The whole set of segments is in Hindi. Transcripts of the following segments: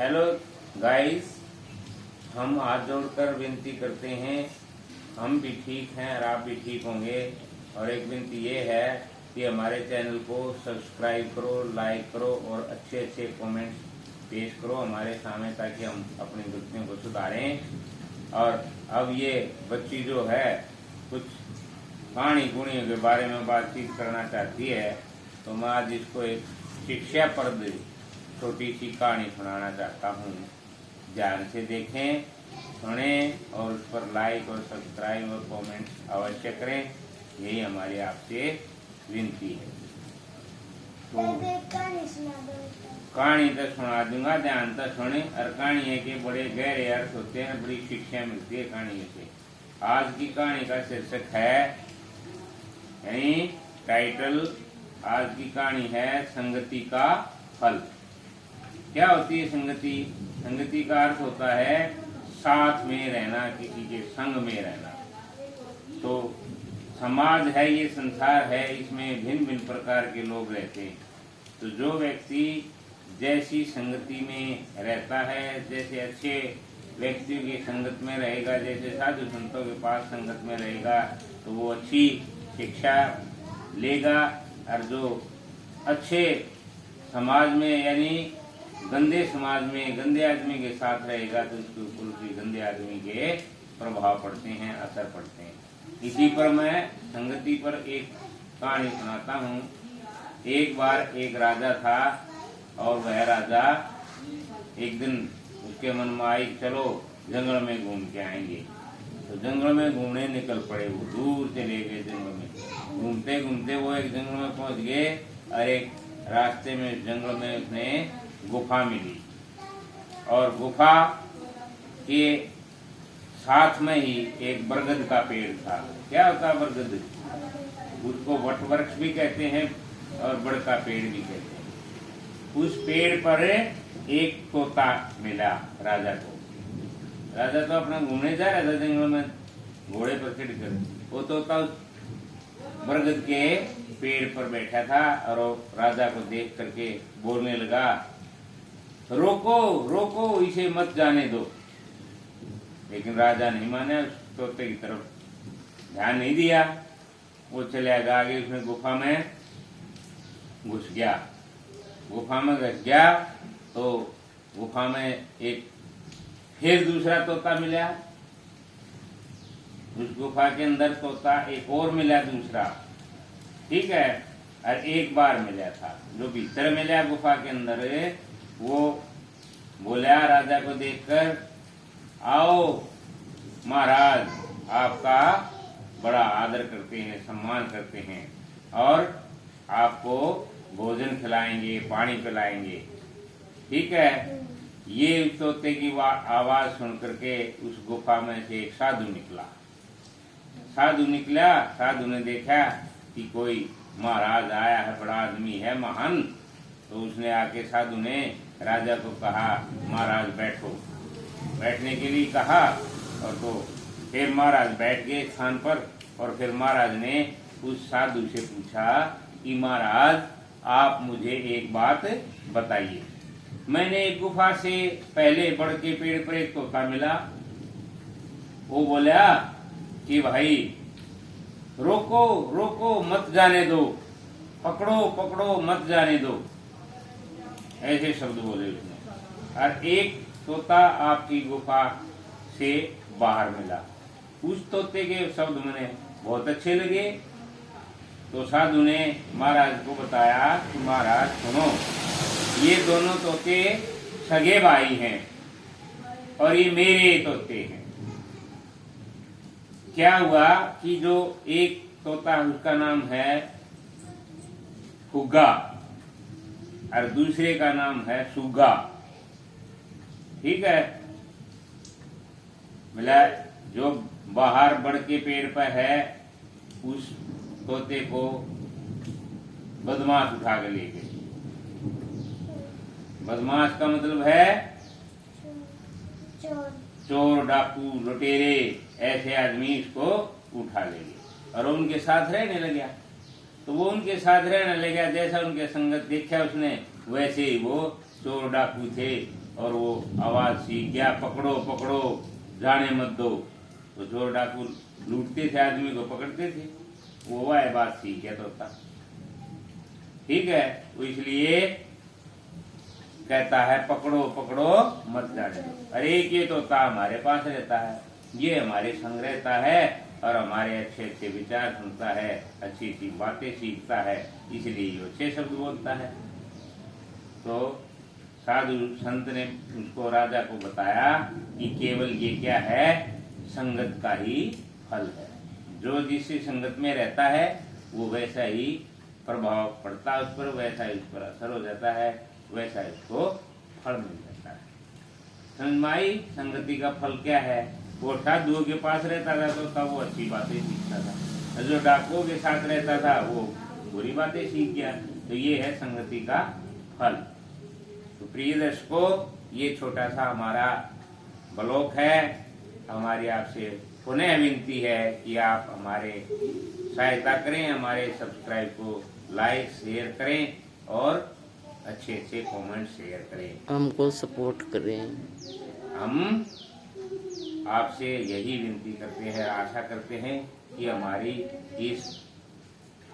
हेलो गाइस, हम हाथ जोड़कर विनती करते हैं, हम भी ठीक हैं और आप भी ठीक होंगे। और एक विनती ये है कि हमारे चैनल को सब्सक्राइब करो, लाइक करो और अच्छे अच्छे कमेंट्स पेश करो हमारे सामने, ताकि हम अपनी गलतियों को सुधारें। और अब ये बच्ची जो है कुछ कहानी गुणियों के बारे में बातचीत करना चाहती है, तो मैं आज इसको एक शिक्षाप्रद छोटी सी कहानी सुनाना चाहता हूँ। ध्यान से देखें, सुनें और उस पर लाइक और सब्सक्राइब और कमेंट अवश्य करें, यही हमारी आपसे विनती है। तो कहानी तो सुना दूंगा, ध्यान से सुने। और कहानी के बड़े गहरे अर्थ होते हैं, बड़ी शिक्षा मिलती है कहानी से। आज की कहानी का शीर्षक है, यानी टाइटल आज की कहानी है संगति का फल। क्या होती है संगति? संगति का अर्थ होता है साथ में रहना, किसी के संग में रहना। तो समाज है, ये संसार है, इसमें भिन्न भिन्न प्रकार के लोग रहते हैं। तो जो व्यक्ति जैसी संगति में रहता है, जैसे अच्छे व्यक्तियों की संगत में रहेगा, जैसे साधु संतों के पास संगत में रहेगा, तो वो अच्छी शिक्षा लेगा। और जो अच्छे समाज में, यानी गंदे समाज में गंदे आदमी के साथ रहेगा, तो उसके ऊपर उसी गंदे आदमी के प्रभाव पड़ते हैं, असर पड़ते हैं। इसी पर मैं संगति पर एक कहानी सुनाता हूँ। एक बार एक राजा था, और वह राजा एक दिन उसके मन में आई, चलो जंगल में घूम के आएंगे। तो जंगल में घूमने निकल पड़े। वो दूर चले गए जंगल में। घूमते घूमते वो एक जंगल में पहुंच गए, और एक रास्ते में जंगल में उसने गुफा मिली। और गुफा के साथ में ही एक बरगद का पेड़ था। क्या होता है बरगद? उसको वट वृक्ष भी कहते हैं और बड़ का पेड़ भी कहते हैं। उस पेड़ पर एक तोता मिला राजा को। राजा तो अपना घूमने जा रहा था जंगल में घोड़े पर चढ़कर। वो तोता उस बरगद के पेड़ पर बैठा था, और राजा को देख करके बोलने लगा, रोको रोको, इसे मत जाने दो। लेकिन राजा नहीं माना, उस तोते की तरफ ध्यान नहीं दिया। वो चले आगे, उसने गुफा में घुस गया। गुफा में घुस गया तो गुफा में एक फिर दूसरा तोता मिला। उस गुफा के अंदर तोता एक और मिला, दूसरा, ठीक है। और एक बार मिला था। जो भीतर मिला गुफा के अंदर, वो बोला राजा को देखकर, आओ महाराज, आपका बड़ा आदर करते हैं, सम्मान करते हैं, और आपको भोजन खिलाएंगे, पानी पिलाएंगे, ठीक है। ये तोते की आवाज सुन करके उस गुफा में से एक साधु निकला। साधु निकला, साधु ने देखा कि कोई महाराज आया है, बड़ा आदमी है, महान। तो उसने आके साधु ने राजा को कहा, महाराज बैठो। बैठने के लिए कहा, और तो फिर महाराज बैठ गए स्थान पर। और फिर महाराज ने उस साधु से पूछा कि महाराज, आप मुझे एक बात बताइए। मैंने एक गुफा से पहले बड़ के पेड़ पर एक तोता मिला। वो बोला कि भाई रोको रोको, मत जाने दो, पकड़ो पकड़ो, मत जाने दो, ऐसे शब्द बोले उसने। और एक तोता आपकी गुफा से बाहर मिला। उस तोते के शब्द मुझे बहुत अच्छे लगे। तो साधु ने महाराज को बताया कि महाराज सुनो, ये दोनों तोते सगे भाई हैं, और ये मेरे तोते हैं। क्या हुआ कि जो एक तोता, उसका नाम है हुग्गा, और दूसरे का नाम है सुग्गा, ठीक है। मिला। जो बाहर बड़ के पेड़ पर है, उस तोते को बदमाश उठा के ले गए। बदमाश का मतलब है चोर, डाकू, लुटेरे, ऐसे आदमी इसको उठा ले गए और उनके साथ रहने लगा। तो वो उनके साथ रहने लगा, जैसा उनके संगत देखा उसने, वैसे ही वो चोर डाकू थे और वो आवाज सीख गया, पकड़ो पकड़ो जाने मत दो। तो चोर डाकू लूटते थे, आदमी को पकड़ते थे, वो वह बात सीख गया तोता। ठीक है, वो इसलिए कहता है पकड़ो पकड़ो मत जाने दो। अरे ये तोता हमारे पास रहता है, ये हमारे संग रहता है और हमारे अच्छे अच्छे विचार सुनता है, अच्छी अच्छी बातें सीखता है, इसलिए ये अच्छे शब्द बोलता है। तो साधु संत ने उसको, राजा को बताया कि केवल ये क्या है, संगत का ही फल है। जो जिस संगत में रहता है वो वैसा ही प्रभाव पड़ता है उस पर, वैसा ही उस पर असर हो जाता है, वैसा इसको फल मिल जाता है। समझ में आई? संगति का फल क्या है? वो साधुओं के पास रहता था तो तब वो अच्छी बातें सीखता था, जो डाकुओं के साथ रहता था वो बुरी बातें सीख गया। तो ये है संगति का फल। तो प्रिय दर्शकों, ये छोटा सा हमारा ब्लॉग है। हमारी आपसे पुनः विनती है कि आप हमारे सहायता करें, हमारे सब्सक्राइब को लाइक शेयर करें और अच्छे अच्छे कमेंट शेयर करें, हमको सपोर्ट करें। हम आपसे यही विनती करते हैं, आशा करते हैं कि हमारी इस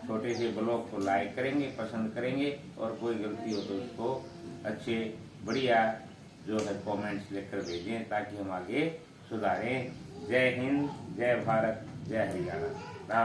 छोटे से ब्लॉग को लाइक करेंगे, पसंद करेंगे और कोई गलती हो तो उसको अच्छे बढ़िया जो है कमेंट्स लिखकर भेजें ताकि हम आगे सुधारें। जय हिंद, जय भारत, जय हरियाणा।